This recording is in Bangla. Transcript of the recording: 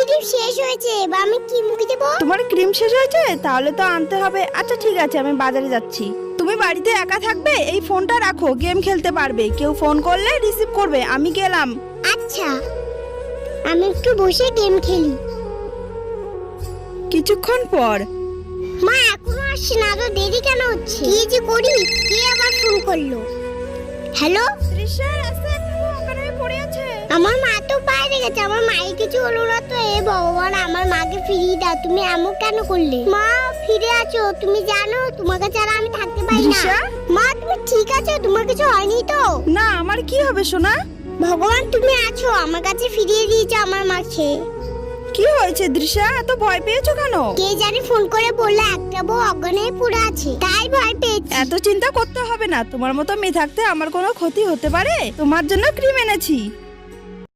ক্রিম শেষ হয়েছে, এবার আমি কি মুখে দেবো? তোমার ক্রিম শেষ হয়েছে? তাহলে তো আনতে হবে। আচ্ছা ঠিক আছে, আমি বাজারে যাচ্ছি। তুমি বাড়িতে একা থাকবে, এই ফোনটা রাখো, গেম খেলতে পারবে। কেউ ফোন করলে রিসিভ করবে। আমি গেলাম। আচ্ছা, আমি একটু বসে গেম খেলি। কিছুক্ষণ পর মা এখনো আসছে না, তো দেরি কেন হচ্ছে? কি যে করি, কে আবার ফোন করলো? হ্যালো, তৃষা রাস্তায় একটা ওখানে পড়ে আছে। আমার মা তো বাইরে গেছে, আমার মায়ের কিছু হলো না তো? এ ভগবান, আমার মাকে ফিরিয়ে দাও। তুমি এমন কেন করলে? মা ফিরে আছো? তুমি জানো তোমাকে ছাড়া আমি থাকতে পারি না। তৃষা? মা তুমি ঠিক আছো? তোমার কিছু হয়নি তো? না, আমার কি হবে সোনা? ভগবান তুমি আছো, আমার কাছে ফিরিয়ে দিয়েছো আমার মাকে। কি হয়েছে তৃষা? এত ভয় পেয়েছো কেন? কে জানি ফোন করে বললো একটা বউ অজ্ঞান হয়ে পড়ে আছে, তাই ভয় পেয়েছি। এত চিন্তা করতে হবে না। তোমার মতো মেয়ে থাকতে আমার কোনো ক্ষতি হতে পারে? তোমার জন্য ক্রিম এনেছি।